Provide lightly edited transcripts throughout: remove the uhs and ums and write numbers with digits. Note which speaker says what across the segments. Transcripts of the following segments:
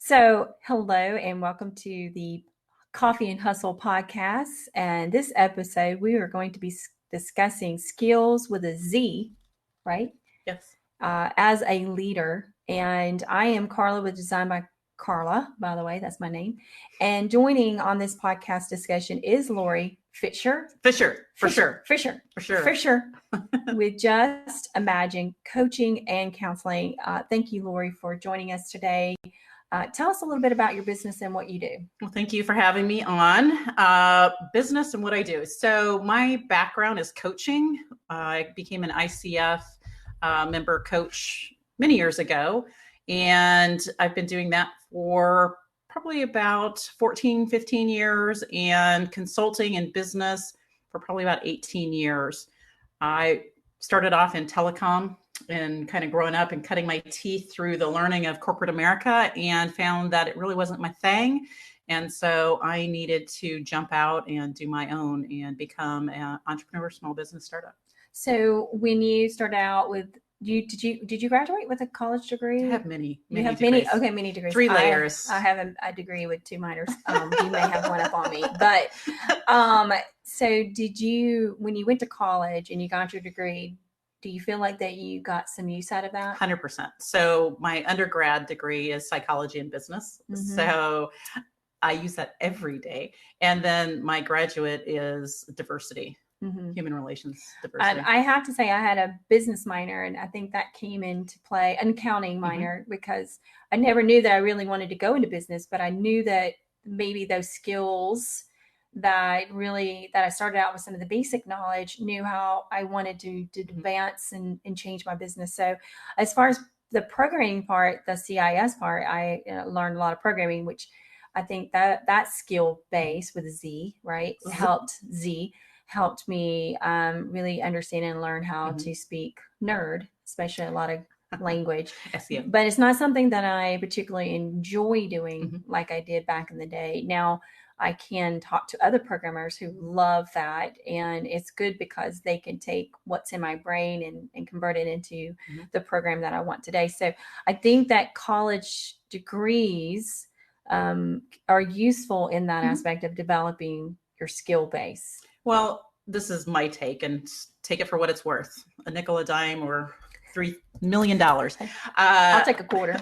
Speaker 1: So, hello and welcome to the Coffee and Hustle podcast. And this episode, we are going to be discussing skills with a Z, right?
Speaker 2: Yes.
Speaker 1: As a leader. And I am Carla with Design by Carla, by the way, that's my name. And joining on this podcast discussion is Lori Fischer.
Speaker 2: Fischer.
Speaker 1: Fischer with Just Imagine Coaching and Counseling. Thank you, Lori, for joining us today. Tell us a little bit about your business and what you do.
Speaker 2: Well, thank you for having me on business and what I do. So my background is coaching. I became an ICF member coach many years ago, and I've been doing that for probably about 14, 15 years, and consulting and business for probably about 18 years. I started off in telecom and kind of growing up and cutting my teeth through the learning of corporate America, and found that it really wasn't my thing. And so I needed to jump out and do my own and become an entrepreneur, small business startup.
Speaker 1: So when you started out with, did you graduate with a college degree?
Speaker 2: I have many
Speaker 1: degrees. Many degrees.
Speaker 2: 3 layers.
Speaker 1: I have a degree with 2 minors. You may have one up on me, but so when you went to college and you got your degree, do you feel like that you got some use out of that?
Speaker 2: 100%. So my undergrad degree is psychology and business. Mm-hmm. So I use that every day. And then my graduate is diversity. Mm-hmm. Human relations diversity.
Speaker 1: I have to say I had a business minor, and I think that came into play, an accounting minor, mm-hmm. because I never knew that I really wanted to go into business, but I knew that maybe those skills that I started out with some of the basic knowledge, knew how I wanted to advance and change my business. So as far as the programming part, the CIS part, I learned a lot of programming, which I think that skill base with a Z, right, mm-hmm. helped me really understand and learn how mm-hmm. to speak nerd, especially a lot of language.
Speaker 2: SEO.
Speaker 1: But it's not something that I particularly enjoy doing mm-hmm. like I did back in the day. Now, I can talk to other programmers who love that, and it's good because they can take what's in my brain and convert it into mm-hmm. the program that I want today. So I think that college degrees are useful in that mm-hmm. aspect of developing your skill base.
Speaker 2: Well, this is my take, and take it for what it's worth. A nickel, a dime, or $3 million.
Speaker 1: I'll take a quarter.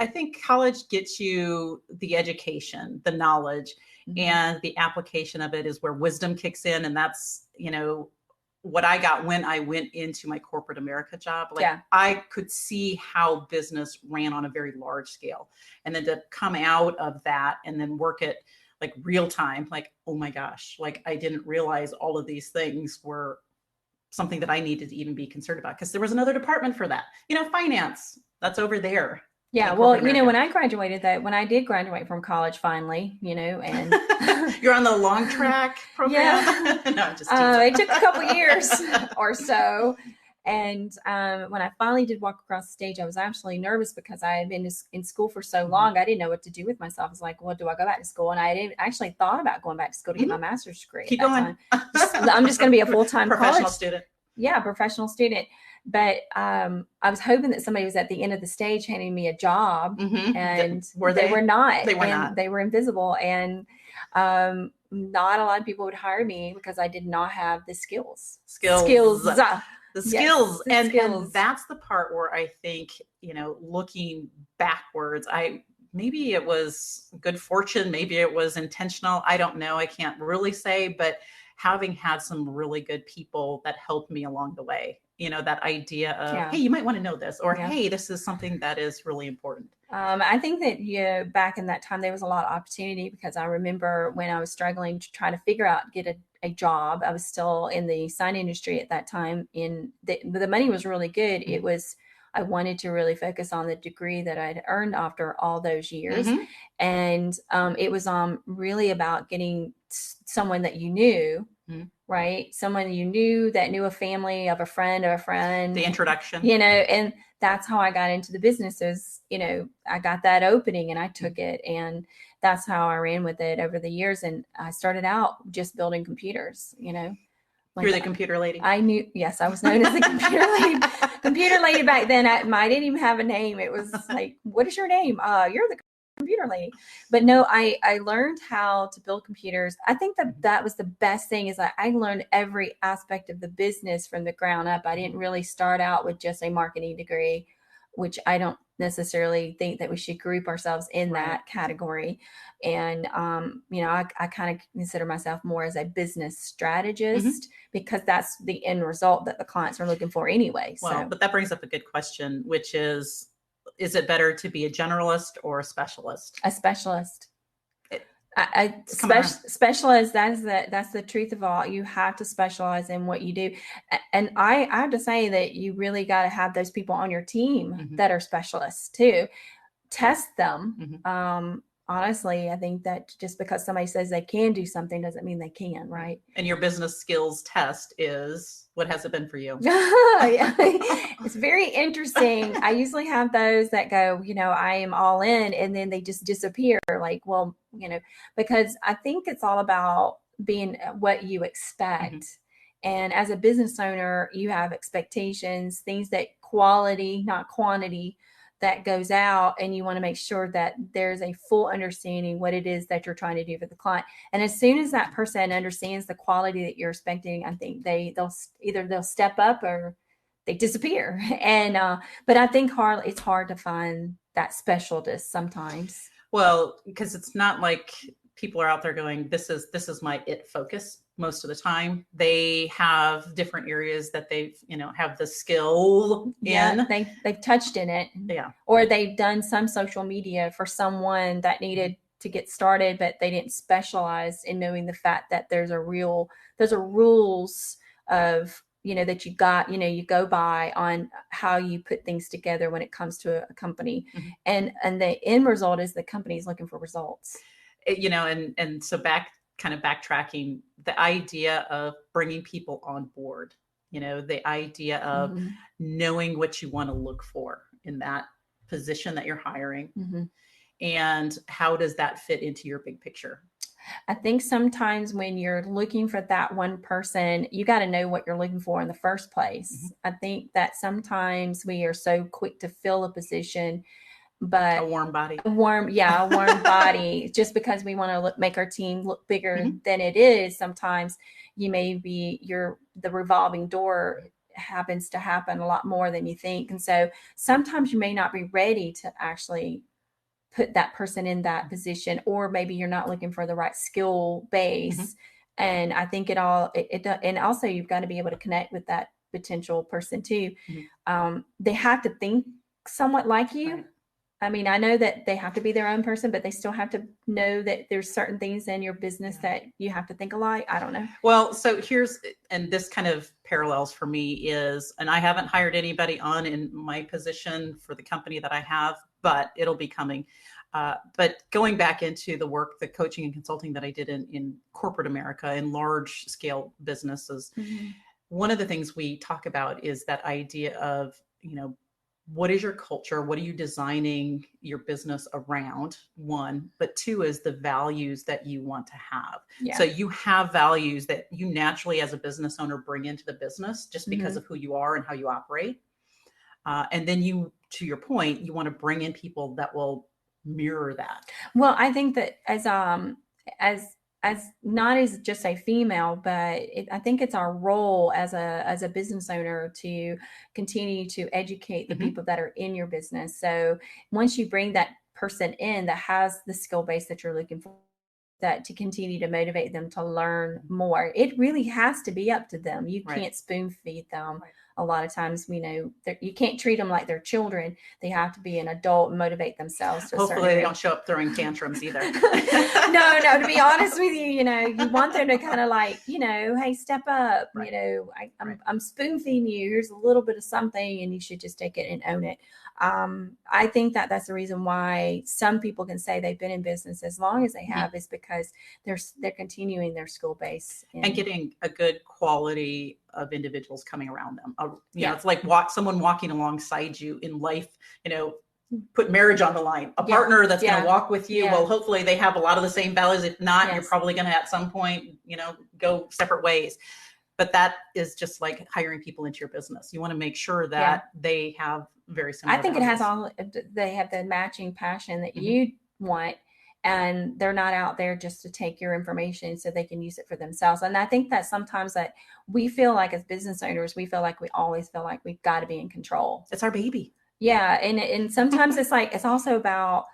Speaker 2: I think college gets you the education, the knowledge, mm-hmm. and the application of it is where wisdom kicks in. And that's, what I got when I went into my corporate America job. I could see how business ran on a very large scale. And then to come out of that and then work it like real time, oh my gosh, I didn't realize all of these things were something that I needed to even be concerned about, because there was another department for that. Finance, that's over there.
Speaker 1: Yeah, well, when I did graduate from college finally, and
Speaker 2: you're on the long track program.
Speaker 1: Yeah.
Speaker 2: No, just
Speaker 1: it took a couple years or so. And when I finally did walk across the stage, I was actually nervous because I had been in school for so long. I didn't know what to do with myself. I was like, well, do I go back to school? And I didn't actually thought about going back to school to get my master's degree.
Speaker 2: Keep going.
Speaker 1: I'm just going to be a full-time
Speaker 2: professional student.
Speaker 1: Yeah, professional student. But I was hoping that somebody was at the end of the stage handing me a job, mm-hmm. and they were not.
Speaker 2: They were not.
Speaker 1: They were invisible, and not a lot of people would hire me because I did not have the skills.
Speaker 2: The skills.
Speaker 1: Yes,
Speaker 2: and that's the part where I think, looking backwards, maybe it was good fortune, maybe it was intentional. I don't know. I can't really say, but having had some really good people that helped me along the way, that idea of, hey, you might want to know this, or hey, this is something that is really important.
Speaker 1: I think that back in that time, there was a lot of opportunity, because I remember when I was struggling to try to figure out, get a job. I was still in the sign industry at that time. The money was really good. Mm-hmm. I wanted to really focus on the degree that I'd earned after all those years. Mm-hmm. And it was really about getting someone that you knew, mm-hmm. right? Someone you knew that knew a family of a friend of a friend.
Speaker 2: The introduction.
Speaker 1: And that's how I got into the businesses. I got that opening and I took it, and that's how I ran with it over the years. And I started out just building computers, Like,
Speaker 2: you're the computer lady.
Speaker 1: I knew, yes, I was known as the computer lady. Computer lady back then. I didn't even have a name. It was like, what is your name? You're the computer lady. But no, I learned how to build computers. I think that was the best thing, is that I learned every aspect of the business from the ground up. I didn't really start out with just a marketing degree, which I don't necessarily think that we should group ourselves in that category. And, I kind of consider myself more as a business strategist, because that's the end result that the clients are looking for anyway.
Speaker 2: Well, but that brings up a good question, which is it better to be a generalist or a specialist?
Speaker 1: A specialist. Specialize. That's the truth of all. You have to specialize in what you do. And I have to say that you really got to have those people on your team that are specialists too. Test them. Honestly, I think that just because somebody says they can do something doesn't mean they can, right?
Speaker 2: And your business skills test is, what has it been for you?
Speaker 1: Yeah. It's very interesting. I usually have those that go, I am all in, and then they just disappear. Like, well, because I think it's all about being what you expect. And as a business owner, you have expectations, things that quality, not quantity, that goes out, and you want to make sure that there's a full understanding what it is that you're trying to do for the client. And as soon as that person understands the quality that you're expecting, I think they'll step up or they disappear. And but I think it's hard to find that specialist sometimes.
Speaker 2: Well, because it's not like people are out there going, this is my it focus. Most of the time they have different areas that they've, have the skill in.
Speaker 1: They've touched in it.
Speaker 2: Yeah.
Speaker 1: Or they've done some social media for someone that needed to get started, but they didn't specialize in knowing the fact that there's a rules of, that you go by on how you put things together when it comes to a company. And the end result is the company's looking for results.
Speaker 2: And so backtracking, the idea of bringing people on board, the idea of knowing what you want to look for in that position that you're hiring, and how does that fit into your big picture?
Speaker 1: I think sometimes when you're looking for that one person, you got to know what you're looking for in the first place. I think that sometimes we are so quick to fill a position, but
Speaker 2: a warm body,
Speaker 1: body, just because we want to make our team look bigger than it is. Sometimes the revolving door happens to happen a lot more than you think. And so sometimes you may not be ready to actually put that person in that position, or maybe you're not looking for the right skill base. And I think and also you've got to be able to connect with that potential person too. They have to think somewhat like you. Right. I mean, I know that they have to be their own person, but they still have to know that there's certain things in your business that you have to think alike. I don't know.
Speaker 2: Well, so and this kind of parallels for me is, and I haven't hired anybody on in my position for the company that I have, but it'll be coming. But going back into the work, the coaching and consulting that I did in corporate America, in large scale businesses, one of the things we talk about is that idea of, what is your culture? What are you designing your business around? One, but two is the values that you want to have. Yeah. So you have values that you naturally as a business owner bring into the business just because of who you are and how you operate. And then to your point, you want to bring in people that will mirror that.
Speaker 1: Well, I think that as not as just a female, but I think it's our role as a business owner to continue to educate the people that are in your business. So once you bring that person in that has the skill base that you're looking for, that to continue to motivate them to learn more, it really has to be up to them. You can't spoon feed them. Right. A lot of times, you can't treat them like they're children. They have to be an adult and motivate themselves.
Speaker 2: Hopefully they don't show up throwing tantrums either.
Speaker 1: No, to be honest with you, you want them to kind of like, hey, step up. Right. I'm spoon feeding you. Here's a little bit of something, and you should just take it and own it. I think that's the reason why some people can say they've been in business as long as they have, is because they're continuing their school base
Speaker 2: and getting a good quality of individuals coming around them. It's like someone walking alongside you in life, put marriage on the line, a partner that's going to walk with you. Well, hopefully they have a lot of the same values. If not, you're probably going to at some point, go separate ways. but that is just like hiring people into your business. You want to make sure that they have very similar
Speaker 1: I think
Speaker 2: values.
Speaker 1: it has they have the matching passion that you want, and they're not out there just to take your information so they can use it for themselves. And I think that sometimes that we feel like as business owners, we always feel like we've got to be in control.
Speaker 2: It's our baby.
Speaker 1: Yeah. And sometimes it's like, it's also about,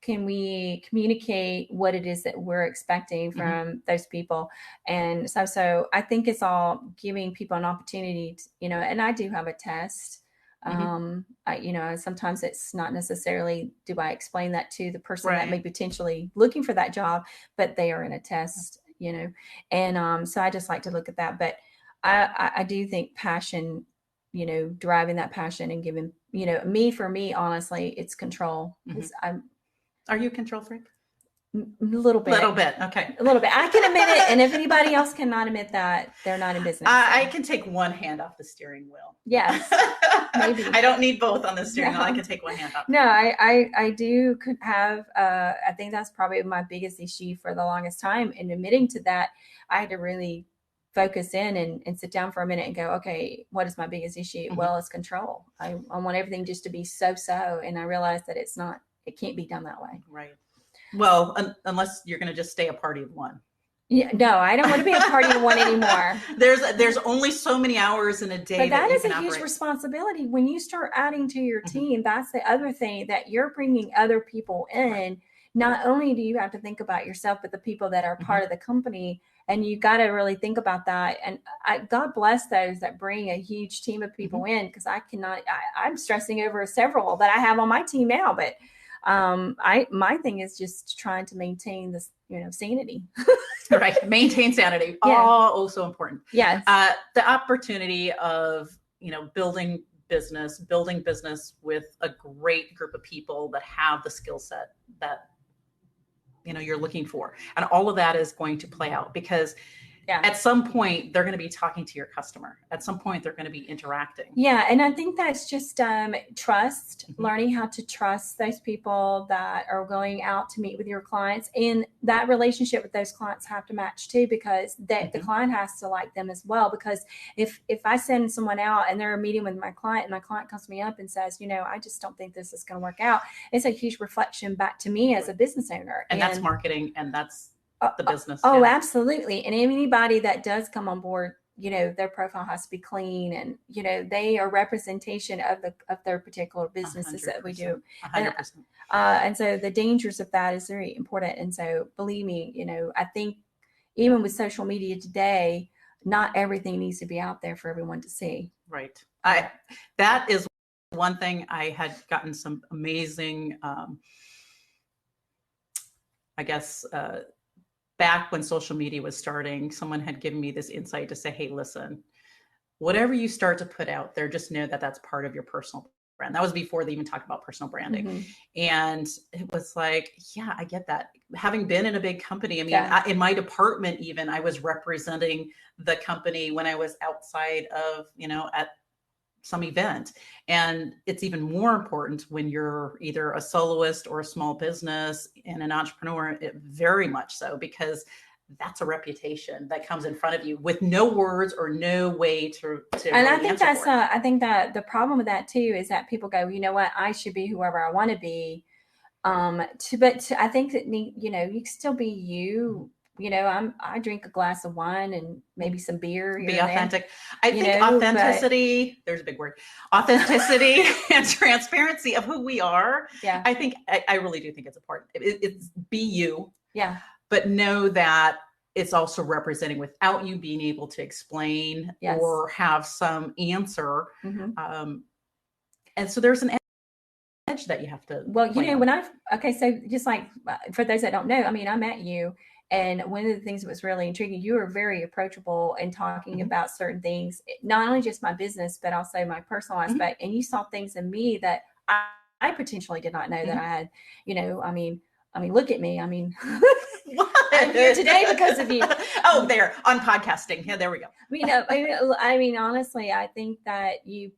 Speaker 1: can we communicate what it is that we're expecting from those people? And so I think it's all giving people an opportunity to, and I do have a test. Sometimes it's not necessarily, do I explain that to the person that may be potentially looking for that job, but they are in a test, and so I just like to look at that. But I do think passion, driving that passion and giving, for me, honestly, it's control.
Speaker 2: Are you a control freak?
Speaker 1: A little bit.
Speaker 2: Okay.
Speaker 1: A little bit. I can admit it. And if anybody else cannot admit that, they're not in business.
Speaker 2: I can take one hand off the steering wheel.
Speaker 1: Yes. Maybe.
Speaker 2: I don't need both on the steering wheel. I can take one hand off.
Speaker 1: No, I do have, I think that's probably my biggest issue for the longest time. And admitting to that, I had to really focus in and sit down for a minute and go, okay, what is my biggest issue? Well, it's control. I want everything just to be so. And I realized that it can't be done that way.
Speaker 2: Right. Well, unless you're going to just stay a party of one.
Speaker 1: Yeah, no, I don't want to be a party of one anymore.
Speaker 2: There's only so many hours in a day.
Speaker 1: But that is a huge responsibility. When you start adding to your team, that's the other thing, that you're bringing other people in. Not only do you have to think about yourself, but the people that are part of the company. And you got to really think about that. And God bless those that bring a huge team of people in, because I'm stressing over several that I have on my team now, but my thing is just trying to maintain this, sanity.
Speaker 2: Right. Maintain sanity. Yeah. Also important.
Speaker 1: Yes.
Speaker 2: The opportunity of, building business with a great group of people that have the skill set that, you're looking for. And all of that is going to play out, because at some point they're going to be talking to your customer. At some point they're going to be interacting.
Speaker 1: Yeah. And I think that's just trust, learning how to trust those people that are going out to meet with your clients, and that relationship with those clients have to match too, because the client has to like them as well. Because if I send someone out and they're meeting with my client, and my client comes to me up and says, I just don't think this is going to work out, it's a huge reflection back to me as a business owner.
Speaker 2: And that's marketing, and that's the business.
Speaker 1: Oh, absolutely. And anybody that does come on board, their profile has to be clean, and, they are representation of their particular businesses that we do.
Speaker 2: 100%.
Speaker 1: And so the dangers of that is very important. And so believe me, I think even with social media today, not everything needs to be out there for everyone to see.
Speaker 2: Right. That is one thing. I had gotten some amazing, back when social media was starting, someone had given me this insight to say, hey, listen, whatever you start to put out there, just know that that's part of your personal brand. That was before they even talked about personal branding. And it was like, yeah, I get that. Having been in a big company, in my department, even I was representing the company when I was outside of, at some event. And it's even more important when you're either a soloist or a small business and an entrepreneur, very much so, because that's a reputation that comes in front of you with no words or no way to
Speaker 1: and I think I think that the problem with that too is that people go, you know what, I should be whoever I want to be. But I think that, you can still be you. I drink a glass of wine and maybe some beer.
Speaker 2: Be authentic. I think authenticity, there's a big word, authenticity and transparency of who we are.
Speaker 1: Yeah.
Speaker 2: I think, I really do think it's important. It's be you.
Speaker 1: Yeah.
Speaker 2: But know that it's also representing without you being able to explain or have some answer. And so there's an edge that you have to.
Speaker 1: Well, so just like for those that don't know, I met you. And one of the things that was really intriguing, you were very approachable in talking about certain things, not only just my business, but also my personal aspect. And you saw things in me that I potentially did not know that I had, look at me. I'm here today because of you.
Speaker 2: Oh, there on podcasting. Yeah, there we go.
Speaker 1: Honestly, I think that you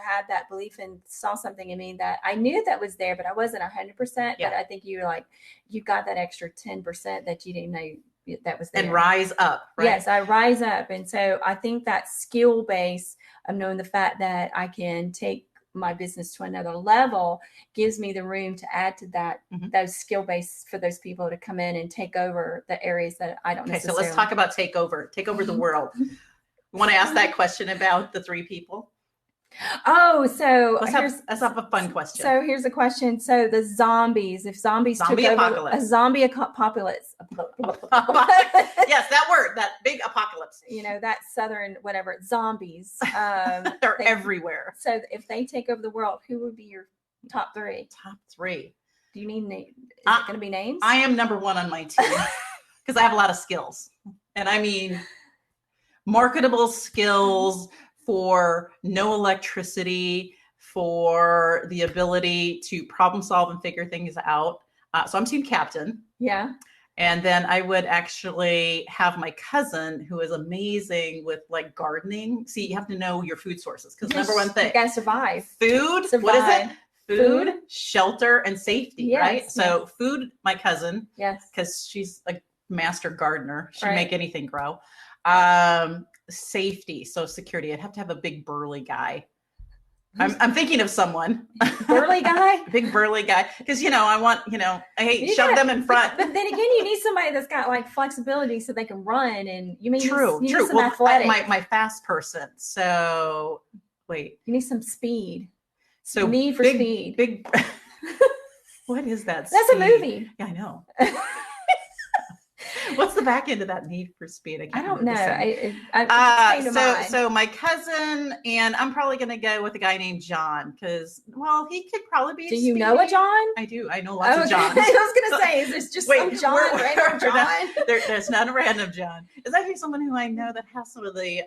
Speaker 1: had that belief and saw something in me that I knew that was there, but I wasn't 100%. But I think you got that extra 10% that you didn't know that was there.
Speaker 2: And rise up, right?
Speaker 1: Yes, I rise up. And so I think that skill base of knowing the fact that I can take my business to another level gives me the room to add to that, those skill base for those people to come in and take over the areas that I don't necessarily.
Speaker 2: So let's talk about take over the world. You want to ask that question about the 3 people?
Speaker 1: Oh, so
Speaker 2: let's have a fun question.
Speaker 1: So here's a question. So the zombies, if zombies took over a zombie apocalypse.
Speaker 2: Yes, that word, that big apocalypse.
Speaker 1: You know, that Southern, whatever, zombies.
Speaker 2: They're everywhere.
Speaker 1: So if they take over the world, who would be your top 3?
Speaker 2: Top 3.
Speaker 1: Do you need names? Is it going to be names?
Speaker 2: I am number 1 on my team because I have a lot of skills. And I mean, marketable skills for no electricity, for the ability to problem solve and figure things out. So I'm team captain.
Speaker 1: Yeah.
Speaker 2: And then I would actually have my cousin who is amazing with like gardening. See, you have to know your food sources because number 1 thing.
Speaker 1: You gotta survive.
Speaker 2: Food. What is it? Food, shelter, and safety, right? So food, my cousin.
Speaker 1: Yes.
Speaker 2: Because she's a master gardener. She can make anything grow. Safety, so security. I'd have to have a big burly guy. I'm thinking of someone.
Speaker 1: Burly guy?
Speaker 2: Big burly guy. Because, I want, I shove them in front.
Speaker 1: But then again, you need somebody that's got like flexibility so they can run and you need some athletic.
Speaker 2: My fast person. So wait.
Speaker 1: You need some speed.
Speaker 2: So
Speaker 1: need for speed.
Speaker 2: Big. What is that?
Speaker 1: That's a movie.
Speaker 2: Yeah, I know. What's the back end of that Need for Speed?
Speaker 1: I don't know.
Speaker 2: So my cousin, and I'm probably going to go with a guy named John because, he could probably be.
Speaker 1: Do you know a John?
Speaker 2: I do. I know lots of Johns.
Speaker 1: I was going to say, is this just some John, random John?
Speaker 2: There's not a random John. It's actually someone who I know that has some of the,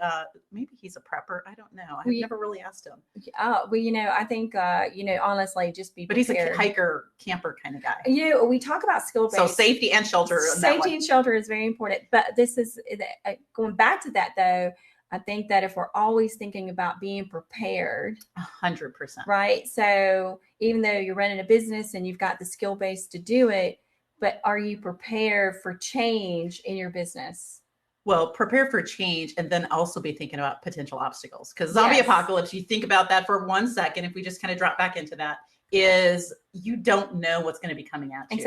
Speaker 2: maybe he's a prepper. I don't know. I've never really asked him.
Speaker 1: I think, honestly, just be prepared.
Speaker 2: But he's a hiker, camper kind of guy.
Speaker 1: We talk about skill-based.
Speaker 2: So safety and shelter.
Speaker 1: Safety and shelter is very important. But this is, going back to that though, I think that if we're always thinking about being prepared,
Speaker 2: 100%,
Speaker 1: right? So even though you're running a business and you've got the skill base to do it, but are you prepared for change in your business?
Speaker 2: Well, prepare for change and then also be thinking about potential obstacles. Because zombie apocalypse, you think about that for 1 second, if we just kind of drop back into that, is you don't know what's going to be coming at you.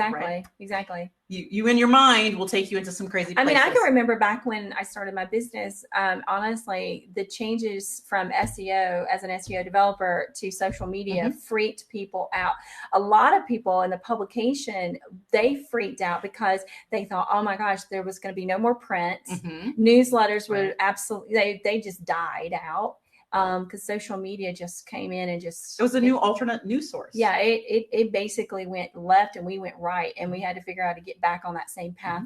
Speaker 1: Exactly.
Speaker 2: You in your mind will take you into some crazy places.
Speaker 1: I mean, I can remember back when I started my business, honestly, the changes from SEO as an SEO developer to social media freaked people out. A lot of people in the publication, they freaked out because they thought, oh my gosh, there was going to be no more print. Newsletters were absolutely, they just died out. Because social media just came in and it
Speaker 2: was a new alternate news source.
Speaker 1: Yeah, it basically went left and we went right, and we had to figure out how to get back on that same path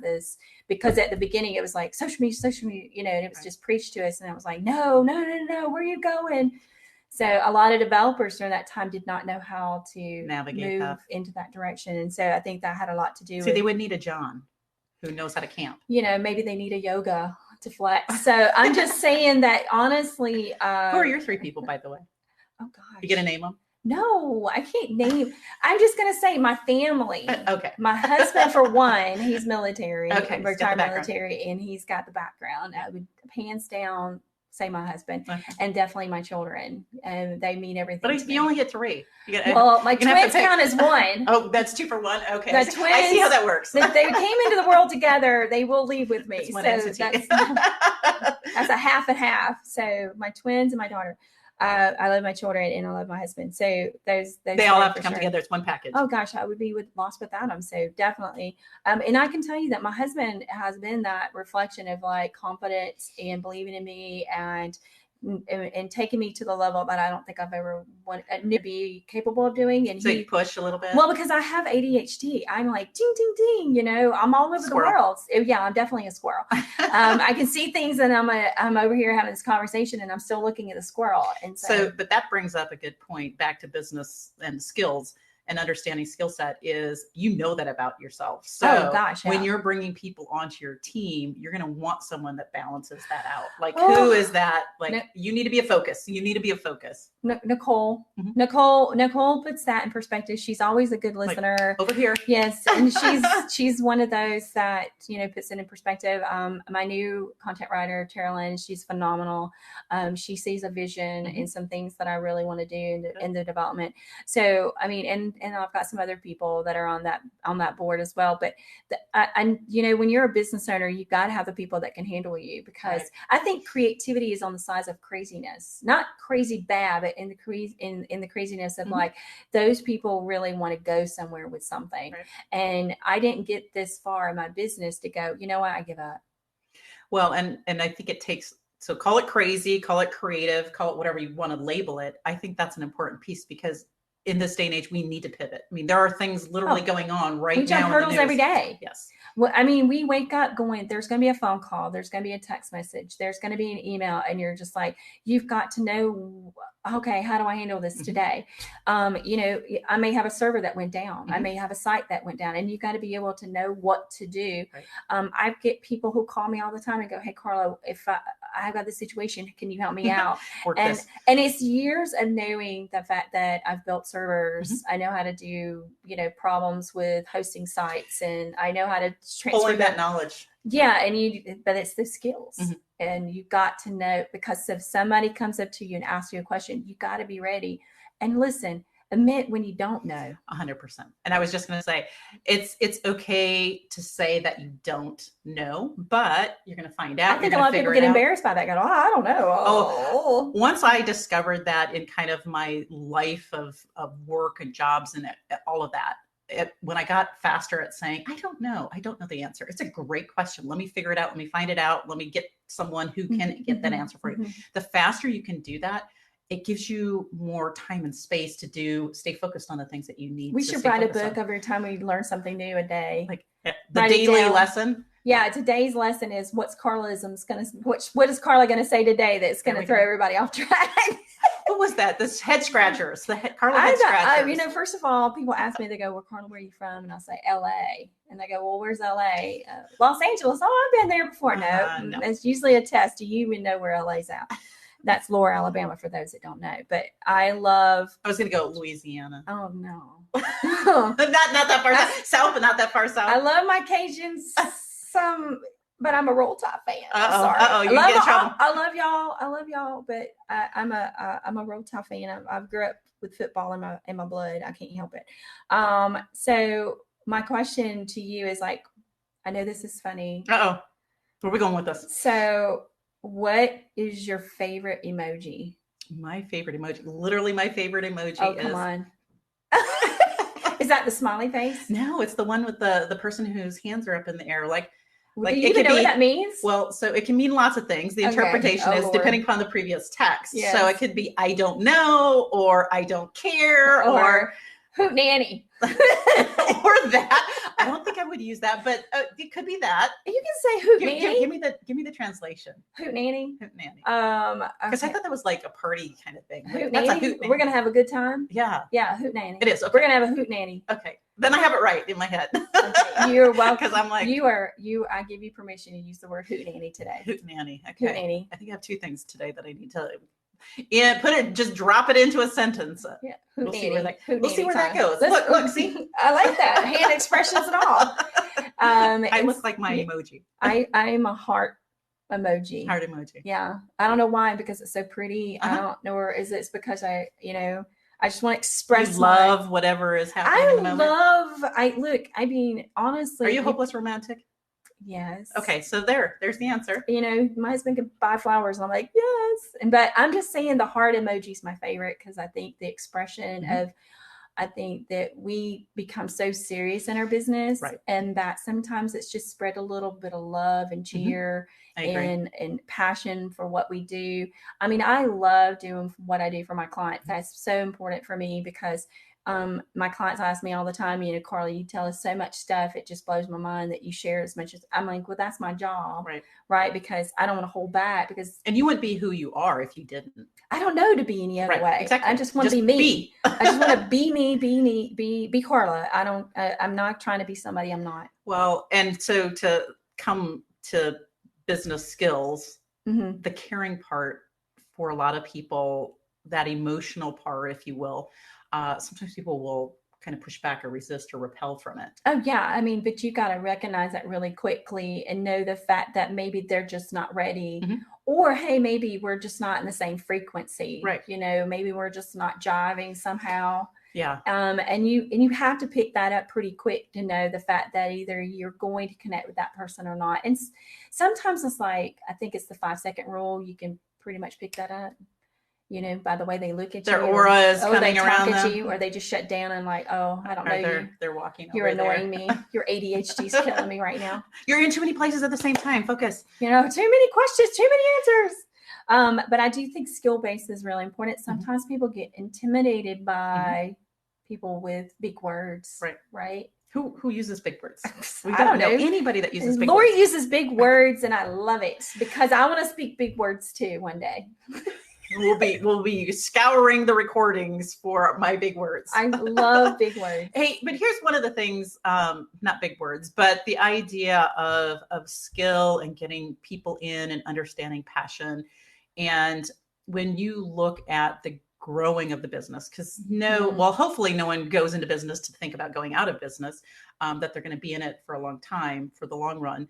Speaker 1: because at the beginning it was like social media, and it was just preached to us, and I was like, no, where are you going? So a lot of developers during that time did not know how to navigate into that direction, and so I think that had a lot to do with.
Speaker 2: They would need a John who knows how to camp.
Speaker 1: Maybe they need a yoga to flex. So I'm just saying that honestly. Who
Speaker 2: are your 3 people, by the way?
Speaker 1: Oh gosh.
Speaker 2: You gonna name them?
Speaker 1: No, I can't name. I'm just gonna say my family.
Speaker 2: Okay.
Speaker 1: My husband, for one, he's military,
Speaker 2: retired
Speaker 1: military, and he's got the background. I would hands down say my husband, and definitely my children, and they mean everything.
Speaker 2: But you only get 3.
Speaker 1: My twins count as 1.
Speaker 2: Oh, that's 2 for 1. Okay,
Speaker 1: the twins,
Speaker 2: I see how that works.
Speaker 1: They came into the world together. They will leave with me, that's a half and half. So my twins and my daughter. I love my children and I love my husband. So those
Speaker 2: they all have to come together. It's one package.
Speaker 1: Oh gosh, I would be lost without them. So definitely. And I can tell you that my husband has been that reflection of like confidence and believing in me and taking me to the level that I don't think I've ever wanted to be capable of doing. And
Speaker 2: so you push a little bit?
Speaker 1: Well, because I have ADHD. I'm like, ding, ding, ding, I'm all over the world. Yeah, I'm definitely a squirrel. I can see things and I'm over here having this conversation and I'm still looking at the squirrel. And so,
Speaker 2: but that brings up a good point back to business and skills. and understanding skill set is that about yourself. So
Speaker 1: Oh gosh, yeah.
Speaker 2: when you're bringing people onto your team, you're going to want someone that balances that out. Like who is that? Like you need to be a focus. You need to be a focus.
Speaker 1: Nicole. Nicole puts that in perspective. She's always a good listener.
Speaker 2: Like, over here.
Speaker 1: Yes. And she's one of those that, puts it in perspective. My new content writer, Carolyn, she's phenomenal. She sees a vision in some things that I really want to do in the development. So, I mean, and I've got some other people that are on that board as well. But when you're a business owner, you've got to have the people that can handle you, because I think creativity is on the size of craziness, not crazy bad, but in the craziness of like those people really want to go somewhere with something. Right. And I didn't get this far in my business to go, you know what, I give up.
Speaker 2: Well, and I think it takes, so call it crazy, call it creative, call it whatever you want to label it. I think that's an important piece, because in this day and age, we need to pivot. I mean, there are things literally going on right now. We jump
Speaker 1: hurdles every day.
Speaker 2: Yes.
Speaker 1: Well, I mean, we wake up going, there's going to be a phone call, there's going to be a text message, there's going to be an email, and you're just like, you've got to know, okay, how do I handle this today? I may have a server that went down. I may have a site that went down, and you've got to be able to know what to do. Right. I get people who call me all the time and go, hey, Carla, if I've got this situation, can you help me out? And it's years of knowing the fact that I've built servers. I know how to do, problems with hosting sites, and I know how to transfer
Speaker 2: that knowledge.
Speaker 1: Yeah. But it's the skills, and you've got to know, because if somebody comes up to you and asks you a question, you got to be ready and listen. Admit when you don't know.
Speaker 2: 100%. And I was just going to say, it's okay to say that you don't know, but you're going to find out.
Speaker 1: I think a lot of people get embarrassed by that. Go, I don't know.
Speaker 2: Once I discovered that in kind of my life of work and jobs and all of that, when I got faster at saying, I don't know the answer. It's a great question. Let me figure it out. Let me find it out. Let me get someone who can get that answer for you. The faster you can do that, it gives you more time and space to stay focused on the things that you need.
Speaker 1: We should write a book every time we learn something new a day.
Speaker 2: Like the daily lesson.
Speaker 1: Yeah, today's lesson is what is Carla gonna say today that's gonna throw everybody off track?
Speaker 2: What was that? This head scratchers, Carla head scratchers.
Speaker 1: First of all, people ask me, they go, well, Carla, where are you from? And I say, LA. And they go, well, where's LA? Los Angeles. Oh, I've been there before. No. It's usually a test. Do you even know where LA's at? That's Lower Alabama, for those that don't know. But I was
Speaker 2: going to go Louisiana.
Speaker 1: Oh, no.
Speaker 2: not that far south, but not that far south.
Speaker 1: I love my Cajuns, but I'm a Roll Tide fan.
Speaker 2: Sorry. You get in trouble.
Speaker 1: I love y'all, but I'm a Roll Tide fan. I grew up with football in my blood. I can't help it. So my question to you is, like, I know this is funny.
Speaker 2: Where are we going with this?
Speaker 1: So, what is your favorite emoji?
Speaker 2: My favorite emoji. Literally my favorite emoji is...
Speaker 1: Oh, come on. Is that the smiley face?
Speaker 2: No, it's the one with the person whose hands are up in the air. Like
Speaker 1: do you even know what that means?
Speaker 2: Well, so it can mean lots of things. The interpretation is depending upon the previous text. Yes. So it could be, I don't know, or I don't care, or
Speaker 1: hoot nanny.
Speaker 2: Or that. I don't think I would use that, but it could be that.
Speaker 1: You can say hoot nanny.
Speaker 2: Give me the translation.
Speaker 1: Hoot nanny.
Speaker 2: Hoot nanny.
Speaker 1: Because
Speaker 2: I thought that was like a party kind of thing.
Speaker 1: Hoot nanny. We're gonna have a good time.
Speaker 2: Yeah.
Speaker 1: Yeah, hoot nanny.
Speaker 2: It is. Okay.
Speaker 1: We're gonna have a hoot nanny.
Speaker 2: Okay. Then I have it right in my head.
Speaker 1: Okay. You're welcome.
Speaker 2: Because I'm like,
Speaker 1: I give you permission to use the word hoot nanny today.
Speaker 2: Hoot nanny. Okay.
Speaker 1: Hoot nanny.
Speaker 2: I think I have two things today that I need to. Yeah, just drop it into a sentence.
Speaker 1: Yeah,
Speaker 2: we'll see where that goes. Look, see,
Speaker 1: I like that hand expressions and all.
Speaker 2: I look like my emoji.
Speaker 1: I'm a heart emoji.
Speaker 2: Heart emoji.
Speaker 1: Yeah, I don't know why, because it's so pretty. I don't know, or is it because I just want to express.
Speaker 2: You love whatever is happening.
Speaker 1: I mean, honestly,
Speaker 2: are you a hopeless romantic?
Speaker 1: Yes.
Speaker 2: Okay, so there's the answer.
Speaker 1: My husband could buy flowers, and I'm like, yes. But I'm just saying the heart emoji is my favorite, because I think the expression of, I think that we become so serious in our business, and that sometimes it's just spread a little bit of love and cheer and passion for what we do. I mean, I love doing what I do for my clients. That's so important for me, because My clients ask me all the time, Carla, you tell us so much stuff. It just blows my mind that you share as much as I'm like, well, that's my job. Right. Because I don't want to hold back
Speaker 2: and you wouldn't be who you are if you didn't.
Speaker 1: I don't know to be any other way.
Speaker 2: Exactly.
Speaker 1: I just want to be me. I just want to be me, be Carla. I'm not trying to be somebody I'm not.
Speaker 2: Well, and so to come to business skills, the caring part for a lot of people, that emotional part, if you will, sometimes people will kind of push back or resist or repel from it.
Speaker 1: Oh yeah. I mean, but you got to recognize that really quickly and know the fact that maybe they're just not ready, or, hey, maybe we're just not in the same frequency,
Speaker 2: right?
Speaker 1: Maybe we're just not jiving somehow.
Speaker 2: Yeah.
Speaker 1: And you have to pick that up pretty quick to know the fact that either you're going to connect with that person or not. And sometimes it's like, I think it's the 5-second rule. You can pretty much pick that up. By the way they look at
Speaker 2: their aura is
Speaker 1: coming
Speaker 2: they
Speaker 1: around
Speaker 2: them.
Speaker 1: You, or they just shut down and like, oh, I don't know you.
Speaker 2: They're walking.
Speaker 1: You're annoying me. Your ADHD's killing me right now.
Speaker 2: You're in too many places at the same time. Focus.
Speaker 1: Too many questions, too many answers. But I do think skill base is really important. Sometimes people get intimidated by people with big words. Right.
Speaker 2: Who uses big words?
Speaker 1: I don't know
Speaker 2: anybody that uses big
Speaker 1: Lori
Speaker 2: words.
Speaker 1: uses big words, and I love it because I want to speak big words too one day.
Speaker 2: We'll be scouring the recordings for my big words.
Speaker 1: I love big words.
Speaker 2: Hey, but here's one of the things, not big words, but the idea of skill and getting people in and understanding passion. And when you look at the growing of the business, because hopefully no one goes into business to think about going out of business, that they're going to be in it for a long time, for the long run.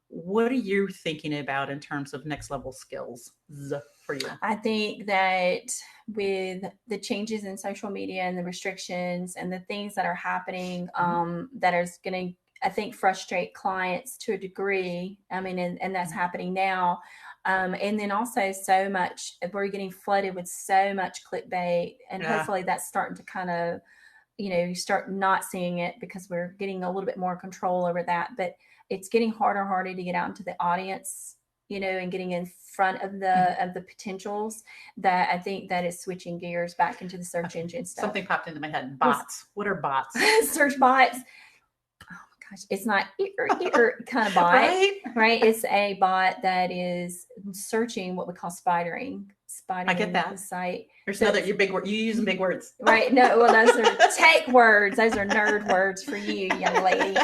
Speaker 2: What are you thinking about in terms of next level skills for you?
Speaker 1: I think that with the changes in social media and the restrictions and the things that are happening, that is going to, I think, frustrate clients to a degree. I mean, and that's happening now. And then also so much, we're getting flooded with so much clickbait, and hopefully that's starting to kind of, you start not seeing it because we're getting a little bit more control over that. But it's getting harder and harder to get out into the audience, and getting in front of the potentials, that I think that is switching gears back into the search engine stuff.
Speaker 2: Something popped into my head. Bots. What are bots?
Speaker 1: Search bots. Oh my gosh. It's not kind of bot, right? It's a bot that is searching what we call spidering.
Speaker 2: I get that.
Speaker 1: The site.
Speaker 2: There's another, you use big words.
Speaker 1: Right. No, well, those are tech words. Those are nerd words for you, young lady.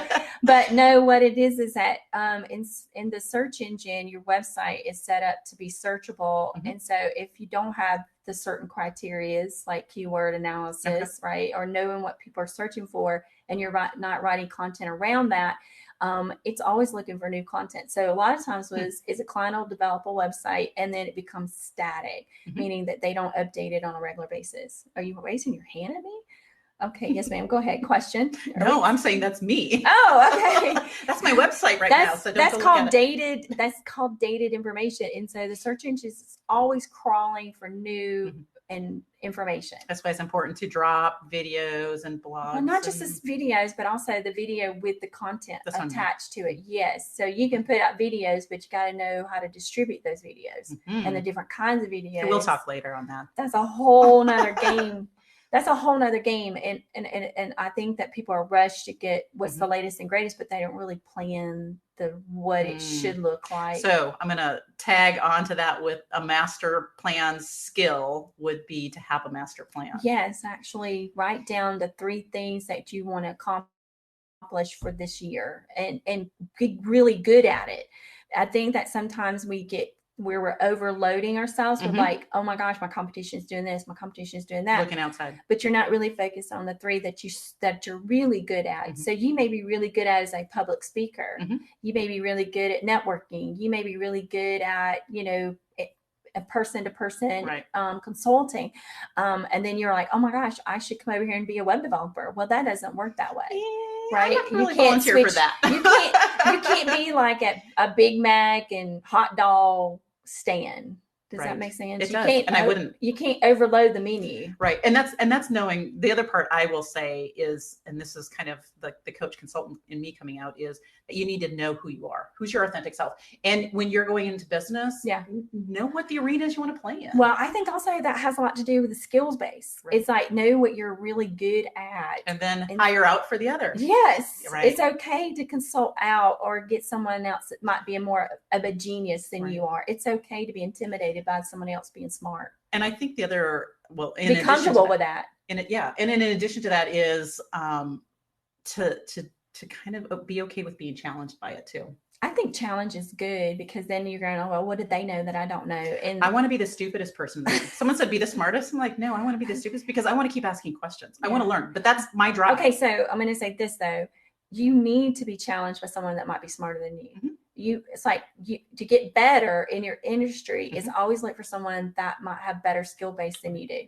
Speaker 1: But no, what it is that in the search engine, your website is set up to be searchable. And so if you don't have the certain criterias like keyword analysis, right, or knowing what people are searching for, and you're not writing content around that, it's always looking for new content. So a lot of times is a client will develop a website and then it becomes static, meaning that they don't update it on a regular basis. Are you raising your hand at me? Okay. Yes, ma'am. Go ahead. Question.
Speaker 2: No, I'm saying that's me.
Speaker 1: Oh, okay.
Speaker 2: That's my website now. So
Speaker 1: that's called dated. That's called dated information. And so the search engine is always crawling for new and information.
Speaker 2: That's why it's important to drop videos and blogs.
Speaker 1: Well, not just the videos, but also the video with the content attached to it. Yes. So you can put out videos, but you got to know how to distribute those videos and the different kinds of videos.
Speaker 2: We'll talk later on that.
Speaker 1: That's a whole nother game. That's a whole nother game. And I think that people are rushed to get what's the latest and greatest, but they don't really plan what it should look like.
Speaker 2: So I'm going to tag onto that with a master plan skill would be to have a master plan.
Speaker 1: Yes, actually write down the 3 things that you want to accomplish for this year and get really good at it. I think that sometimes we get where we're overloading ourselves with like, oh my gosh, my competition is doing this, my competition is doing that.
Speaker 2: Looking outside.
Speaker 1: But you're not really focused on the 3 that you're really good at. So you may be really good at as a public speaker. You may be really good at networking. You may be really good at, a person-to-person consulting. And then you're like, oh my gosh, I should come over here and be a web developer. Well, that doesn't work that way. Right?
Speaker 2: I'm not really volunteer for that.
Speaker 1: You can't be like a Big Mac and hot dog stand. Does
Speaker 2: Right.
Speaker 1: that make sense?
Speaker 2: It
Speaker 1: You
Speaker 2: does.
Speaker 1: can't,
Speaker 2: And I wouldn't.
Speaker 1: You can't overload the menu.
Speaker 2: Right. And that's knowing. The other part I will say is, and this is kind of the coach consultant in me coming out, is that you need to know who you are, who's your authentic self. And when you're going into business,
Speaker 1: Yeah,
Speaker 2: know what the arenas you want to play in.
Speaker 1: Well, I think also that has a lot to do with the skills base.
Speaker 2: Right.
Speaker 1: It's like, know what you're really good at.
Speaker 2: And then hire out for the others.
Speaker 1: Yes.
Speaker 2: Right.
Speaker 1: It's okay to consult out or get someone else that might be more of a genius than
Speaker 2: Right.
Speaker 1: you are. It's okay to be intimidated by someone else being smart.
Speaker 2: And I think the other, well,
Speaker 1: be comfortable with that.
Speaker 2: And in addition to that is to kind of be okay with being challenged by it too.
Speaker 1: I think challenge is good, because then you're going, oh, well, what did they know that I don't know? And
Speaker 2: I want to be the stupidest person. Someone said be the smartest. I'm like, no, I want to be the stupidest, because I want to keep asking questions. I want to learn, but that's my drive.
Speaker 1: Okay, so I'm going to say this though. You need to be challenged by someone that might be smarter than you.
Speaker 2: Mm-hmm.
Speaker 1: It's like to get better in your industry
Speaker 2: Mm-hmm.
Speaker 1: is always look for someone that might have better skill base than you do.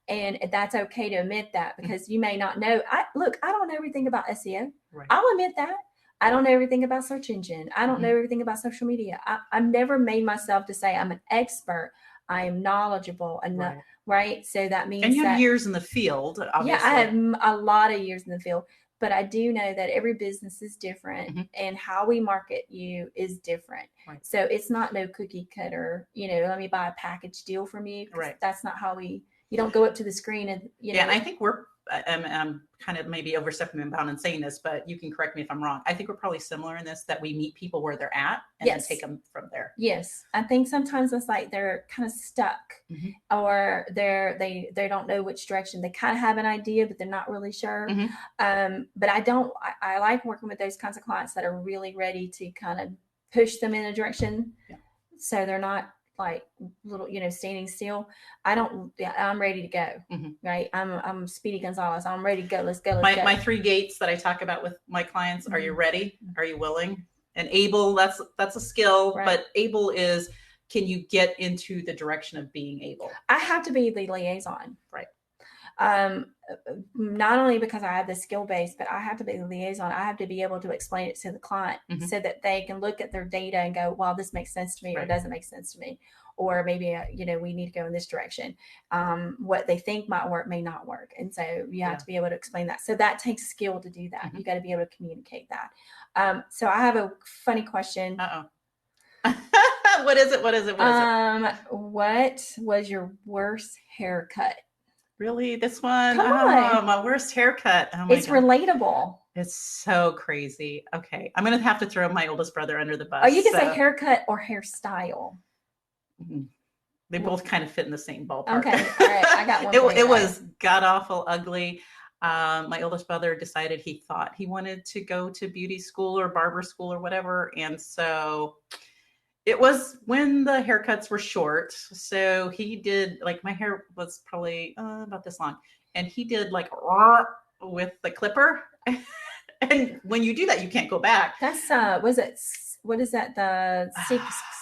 Speaker 1: And that's okay to admit that, because
Speaker 2: Mm-hmm.
Speaker 1: you may not know. I don't know everything about SEO.
Speaker 2: Right.
Speaker 1: I'll admit that. I don't know everything about search engine. I don't
Speaker 2: Mm-hmm.
Speaker 1: know everything about social media. I've never made myself to say I'm an expert. I am knowledgeable enough, right? So that means,
Speaker 2: and you have years in the field, obviously.
Speaker 1: Yeah, I have a lot of years in the field. But I do know that every business is different,
Speaker 2: Mm-hmm.
Speaker 1: and how we market you is different. Right. So it's not no cookie cutter, let me buy a package deal from you.
Speaker 2: Right.
Speaker 1: That's not how you don't go up to the screen and,
Speaker 2: Yeah, and I think I'm kind of maybe overstepping my bound in saying this, but you can correct me if I'm wrong. I think we're probably similar in this, that we meet people where they're at and then take them from there.
Speaker 1: Yes. I think sometimes it's like they're kind of stuck,
Speaker 2: mm-hmm.
Speaker 1: or they don't know which direction. They kind of have an idea, but they're not really sure.
Speaker 2: Mm-hmm.
Speaker 1: But I like working with those kinds of clients that are really ready to kind of push them in a direction. Yeah. So they're not like little, standing still. I'm ready to go. Mm-hmm. Right. I'm Speedy Gonzalez. I'm ready to go. Let's go. Let's go.
Speaker 2: My 3 gates that I talk about with my clients: mm-hmm. Are you ready? Are you willing? And able, that's a skill, right. But able is, can you get into the direction of being able?
Speaker 1: I have to be the liaison.
Speaker 2: Right.
Speaker 1: Not only because I have the skill base, but I have to be the liaison. I have to be able to explain it to the client, mm-hmm. so that they can look at their data and go, well, this makes sense to me, right. Or doesn't make sense to me. Or maybe, we need to go in this direction. What they think might work may not work. And so you have to be able to explain that. So that takes skill to do that. Mm-hmm. You got to be able to communicate that. So I have a funny question.
Speaker 2: What is it? What
Speaker 1: was your worst haircut?
Speaker 2: Really? This one?
Speaker 1: Come on.
Speaker 2: My worst haircut. Oh my
Speaker 1: it's
Speaker 2: God.
Speaker 1: Relatable.
Speaker 2: It's so crazy. Okay. I'm going to have to throw my oldest brother under the bus.
Speaker 1: Oh, you can say haircut or hairstyle.
Speaker 2: Mm-hmm. They both kind of fit in the same ballpark.
Speaker 1: Okay. All right. I got one.
Speaker 2: It was god awful ugly. My oldest brother decided he thought he wanted to go to beauty school or barber school or whatever. And so it was when the haircuts were short. So he did, like, my hair was probably about this long. And he did like with the clipper. And when you do that, you can't go back.
Speaker 1: That's, what is that? The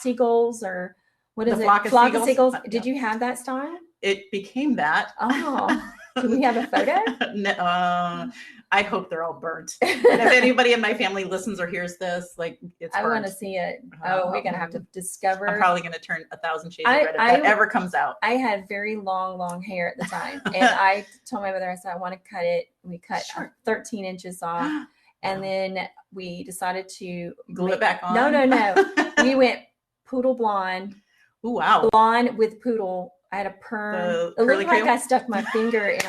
Speaker 1: seagulls, or what is it?
Speaker 2: Flock of seagulls.
Speaker 1: Did you have that style?
Speaker 2: It became that.
Speaker 1: Oh, do we have a photo?
Speaker 2: No, I hope they're all burnt. And if anybody in my family listens or hears this, like, it's burnt.
Speaker 1: I want to see it. Oh, we're gonna have to discover.
Speaker 2: I'm probably gonna turn 1,000 shades of red if that ever comes out.
Speaker 1: I had very long hair at the time, and I told my mother, I said, I want to cut it. We cut 13 inches off, and then we decided to
Speaker 2: glue it back on.
Speaker 1: No. We went poodle blonde.
Speaker 2: Ooh, wow.
Speaker 1: Blonde with poodle. I had a perm. It looked like I stuck my finger in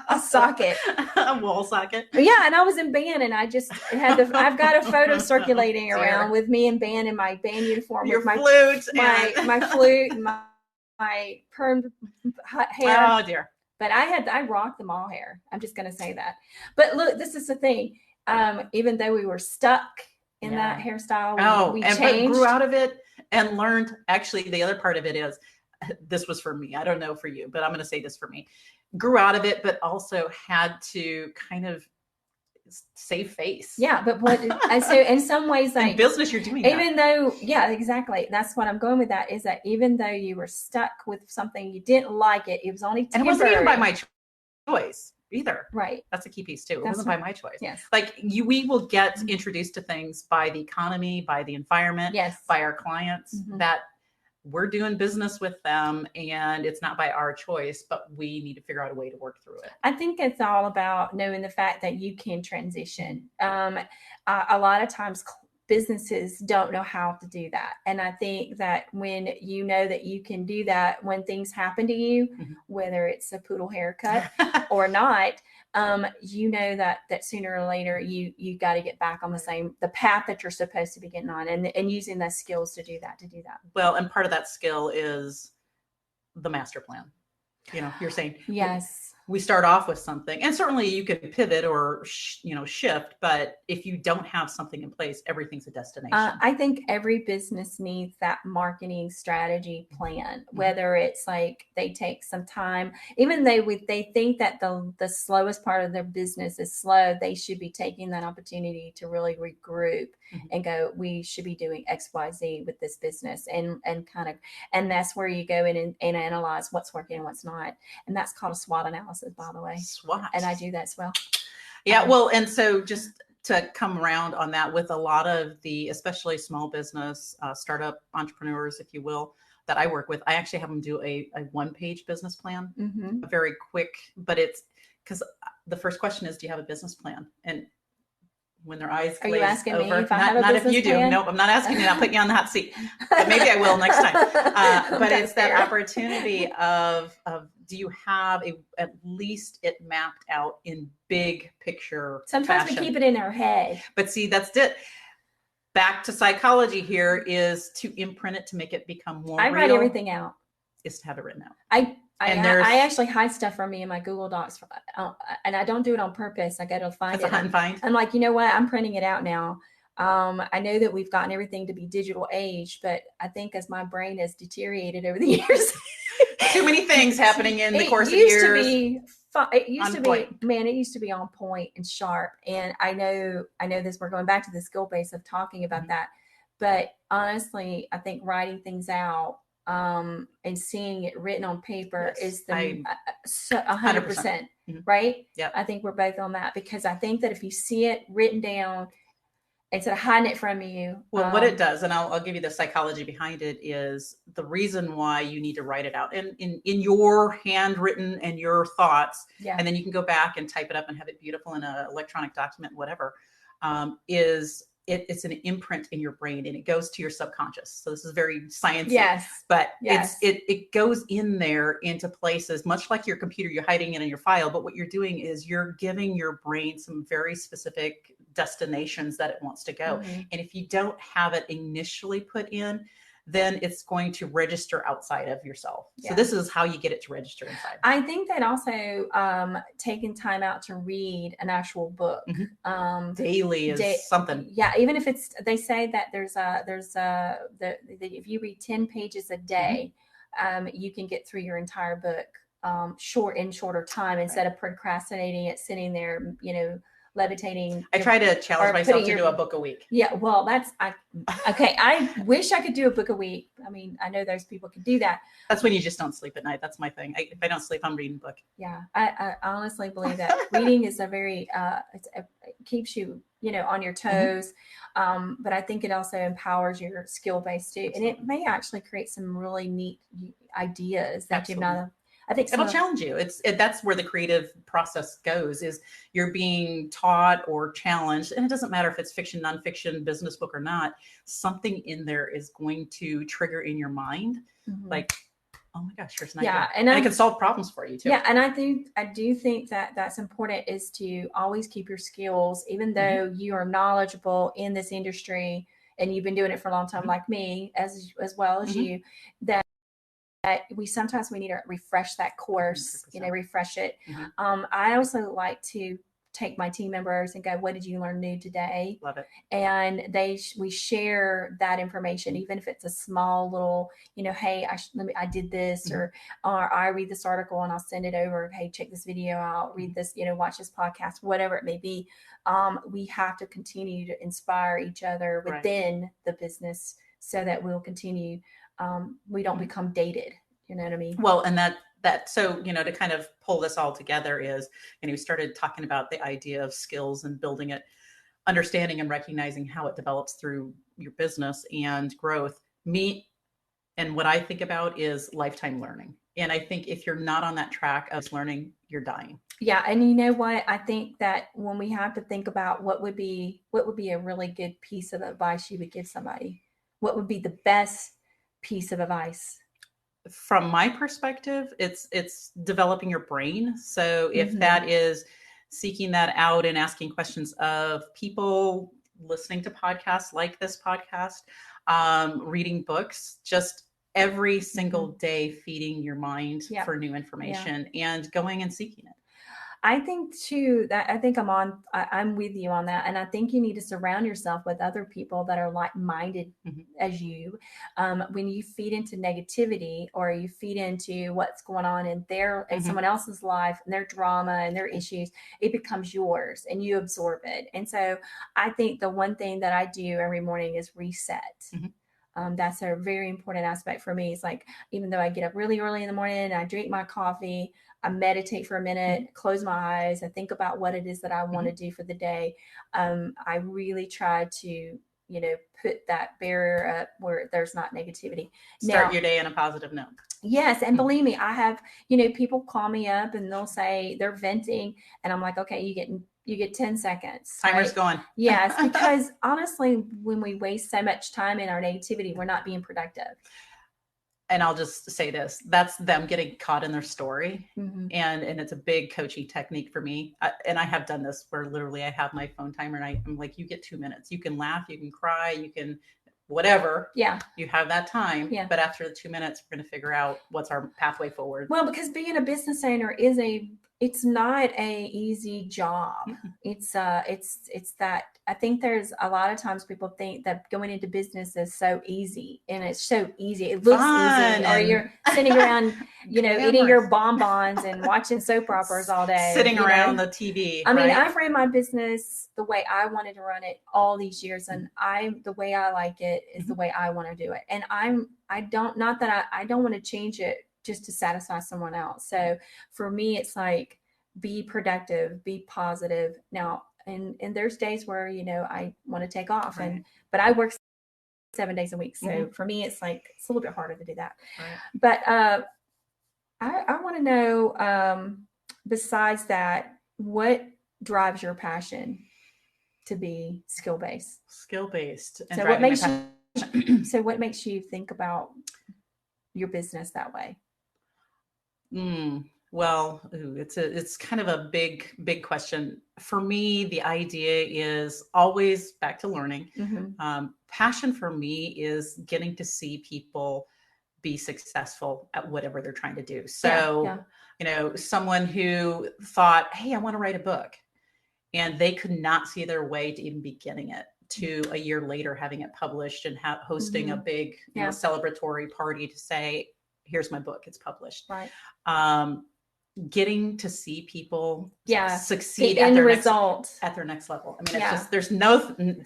Speaker 1: a socket.
Speaker 2: A wall socket.
Speaker 1: Yeah, and I was in band, and I just had I've got a photo circulating around with me in band in my band uniform.
Speaker 2: Your
Speaker 1: with my
Speaker 2: flute.
Speaker 1: My flute and my perm hair.
Speaker 2: Oh, dear.
Speaker 1: But I rocked them all hair. I'm just going to say that. But look, this is the thing. Even though we were stuck in that hairstyle, we changed.
Speaker 2: But grew out of it and learned. Actually, the other part of it is, this was for me. I don't know for you, but I'm going to say this for me. Grew out of it, but also had to kind of save face.
Speaker 1: Yeah, but so in some ways, like,
Speaker 2: in business, you're doing
Speaker 1: even though, yeah, exactly. That's what I'm going with. That is that even though you were stuck with something, you didn't like it. It was only temporary.
Speaker 2: And it wasn't even by my choice either.
Speaker 1: Right.
Speaker 2: That's a key piece too. It wasn't by my choice.
Speaker 1: Yes.
Speaker 2: Like we will get introduced to things by the economy, by the environment, by our clients that we're doing business with them and it's not by our choice, but we need to figure out a way to work through it.
Speaker 1: I think it's all about knowing the fact that you can transition. A lot of times businesses don't know how to do that. And I think that when you know that you can do that, when things happen to you, whether it's a poodle haircut or not, you know that sooner or later you got to get back on the path that you're supposed to be getting on, and using the skills to do that.
Speaker 2: Well, and part of that skill is the master plan. You're saying,
Speaker 1: yes,
Speaker 2: we start off with something, and certainly you can pivot or shift, but if you don't have something in place, everything's a destination.
Speaker 1: I think every business needs that marketing strategy plan, whether it's like they take some time, even they think that the slowest part of their business is slow, they should be taking that opportunity to really regroup and go, we should be doing XYZ with this business, and that's where you go in and analyze what's working and what's not. And that's called a SWOT analysis, by the way.
Speaker 2: SWOT.
Speaker 1: And I do that as well.
Speaker 2: Yeah. Well, and so just to come around on that, with a lot of the, especially small business, startup entrepreneurs, if you will, that I work with, I actually have them do a one-page business plan, very quick, but it's because the first question is, do you have a business plan? And when their eyes glaze over,
Speaker 1: are you asking me if I have a
Speaker 2: not
Speaker 1: business
Speaker 2: if you do.
Speaker 1: plan?
Speaker 2: Nope, I'm not asking you. I'll put you on the hot seat, but maybe I will next time. But it's that opportunity of do you have at least it mapped out in big picture
Speaker 1: Sometimes
Speaker 2: fashion.
Speaker 1: We keep it in our head.
Speaker 2: But see, that's it. Back to psychology here is to imprint it, to make it become more real.
Speaker 1: Write everything out.
Speaker 2: Is to have it written out.
Speaker 1: I actually hide stuff from me in my Google Docs, and I don't do it on purpose. I got to find it.
Speaker 2: Hunt and find.
Speaker 1: I'm like, you know what? I'm printing it out now. I know that we've gotten everything to be digital age, but I think as my brain has deteriorated over the years,
Speaker 2: too many things happening in the course of years.
Speaker 1: It used to be on point and sharp. And I know this, we're going back to the skill base of talking about that. But honestly, I think writing things out and seeing it written on paper is the 100%, right?
Speaker 2: Yeah.
Speaker 1: I think we're both on that, because I think that if you see it written down instead of hiding it from you.
Speaker 2: Well, what it does, and I'll give you the psychology behind it, is the reason why you need to write it out in your handwritten and your thoughts.
Speaker 1: Yeah.
Speaker 2: And then you can go back and type it up and have it beautiful in an electronic document, whatever, is it's an imprint in your brain, and it goes to your subconscious. So this is very sciencey.
Speaker 1: Yes.
Speaker 2: But it goes in there into places, much like your computer, you're hiding it in your file. But what you're doing is you're giving your brain some very specific destinations that it wants to go. And if you don't have it initially put in, then it's going to register outside of yourself. So this is how you get it to register inside. I
Speaker 1: think that also taking time out to read an actual book
Speaker 2: daily is something.
Speaker 1: Yeah, even if it's, they say that if you read 10 pages a day, you can get through your entire book shorter time, instead of procrastinating it, sitting there, levitating.
Speaker 2: I try to challenge myself to do a book a week.
Speaker 1: Yeah, well, okay. I wish I could do a book a week. I mean, I know those people can do that.
Speaker 2: That's when you just don't sleep at night. That's my thing. If I don't sleep, I'm reading a book.
Speaker 1: Yeah, I honestly believe that reading is a very it keeps you on your toes, but I think it also empowers your skill base too, and it may actually create some really neat ideas that you've not. I think
Speaker 2: it'll challenge you. That's where the creative process goes, is you're being taught or challenged. And it doesn't matter if it's fiction, nonfiction, business book or not, something in there is going to trigger in your mind. Like, oh my gosh, here's an idea. And it can solve problems for you too.
Speaker 1: Yeah. And I do think that that's important, is to always keep your skills, even though you are knowledgeable in this industry and you've been doing it for a long time, like me, as well as you, that we sometimes need to refresh that course, 100%. Refresh it. I also like to take my team members and go, what did you learn new today?
Speaker 2: Love it.
Speaker 1: And we share that information, even if it's a small little, hey, I did this, or I read this article and I'll send it over. Hey, check this video out, read this, watch this podcast, whatever it may be. We have to continue to inspire each other within the business, so that we'll continue. We don't become dated, you know what I mean?
Speaker 2: Well, and so, to kind of pull this all together is, we started talking about the idea of skills and building it, understanding and recognizing how it develops through your business and growth. And what I think about is lifetime learning. And I think if you're not on that track of learning, you're dying.
Speaker 1: Yeah. And you know what? I think that when we have to think about what would be a really good piece of advice you would give somebody, what would be the best piece of advice?
Speaker 2: From my perspective, it's developing your brain. So if that is seeking that out and asking questions of people, listening to podcasts like this podcast, reading books, just every single day feeding your mind for new information and going and seeking it.
Speaker 1: I think too that I'm with you on that. And I think you need to surround yourself with other people that are like-minded as you. When you feed into negativity or you feed into what's going on in someone else's life and their drama and their issues, it becomes yours and you absorb it. And so I think the one thing that I do every morning is reset. That's a very important aspect for me. It's like, even though I get up really early in the morning and I drink my coffee, I meditate for a minute, close my eyes, I think about what it is that I want to do for the day. I really try to, put that barrier up where there's not negativity.
Speaker 2: Start your day on a positive note.
Speaker 1: Yes. And believe me, I have, people call me up and they'll say they're venting and I'm like, okay, you get 10 seconds.
Speaker 2: Timer's going.
Speaker 1: Yes. Because honestly, when we waste so much time in our negativity, we're not being productive.
Speaker 2: And I'll just say this, that's them getting caught in their story. And it's a big coaching technique for me. And I have done this where literally I have my phone timer and I'm like, you get 2 minutes. You can laugh, you can cry, you can whatever.
Speaker 1: Yeah.
Speaker 2: You have that time.
Speaker 1: Yeah.
Speaker 2: But after the 2 minutes, we're going to figure out what's our pathway forward.
Speaker 1: Well, because being a business owner it's not a easy job. It's that I think there's a lot of times people think that going into business is so easy, and it's so easy. It looks easy, or you're sitting around, eating your bonbons and watching soap operas all day,
Speaker 2: sitting around the TV.
Speaker 1: I mean, I've ran my business the way I wanted to run it all these years, and the way I like it is the way I want to do it. And I don't want to change it just to satisfy someone else. So for me, it's like, be productive, be positive. Now, and there's days where, I want to take off but I work 7 days a week. So for me, it's like, it's a little bit harder to do that. But I want to know, besides that, what drives your passion to be skill-based?
Speaker 2: Skill-based.
Speaker 1: So what makes you think about your business that way?
Speaker 2: Well, it's kind of a big question. For me, the idea is always back to learning. Passion for me is getting to see people be successful at whatever they're trying to do. So, someone who thought, hey, I want to write a book, and they could not see their way to even beginning it, to a year later having it published and hosting a big celebratory party to say, here's my book, it's published.
Speaker 1: Right.
Speaker 2: Getting to see people succeed
Speaker 1: at their
Speaker 2: next level. I mean, it's just,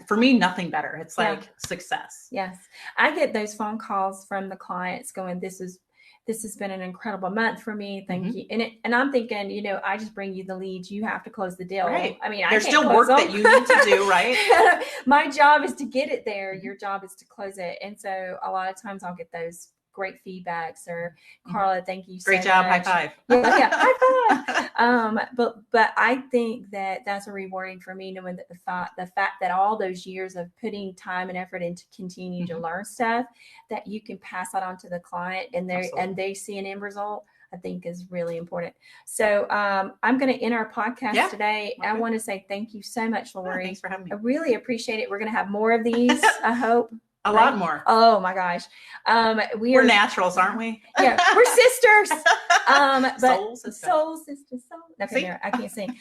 Speaker 2: for me, nothing better. It's like success.
Speaker 1: Yes. I get those phone calls from the clients going, this has been an incredible month for me. Thank you. And I'm thinking, I just bring you the leads. You have to close the deal.
Speaker 2: Right.
Speaker 1: I mean,
Speaker 2: there's still work that you need to do, right?
Speaker 1: My job is to get it there. Your job is to close it. And so a lot of times I'll get those great feedbacks or, Carla, thank you so much.
Speaker 2: Great job. High five.
Speaker 1: High five. But I think that that's a rewarding for me, knowing that the fact that all those years of putting time and effort into continue to learn stuff, that you can pass that on to the client and they see an end result, I think is really important. So I'm going to end our podcast today. Okay. I want to say thank you so much, Lori.
Speaker 2: Thanks for having me.
Speaker 1: I really appreciate it. We're going to have more of these, I hope.
Speaker 2: A lot more.
Speaker 1: Oh my gosh.
Speaker 2: We're naturals, aren't we?
Speaker 1: Yeah, we're sisters.
Speaker 2: Soul sisters.
Speaker 1: Okay, there, I can't sing.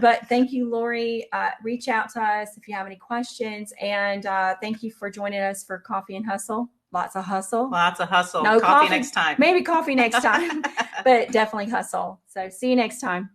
Speaker 1: But thank you, Lori. Reach out to us if you have any questions. And thank you for joining us for Coffee and Hustle. Lots of hustle.
Speaker 2: No coffee next time.
Speaker 1: Maybe coffee next time, but definitely hustle. So see you next time.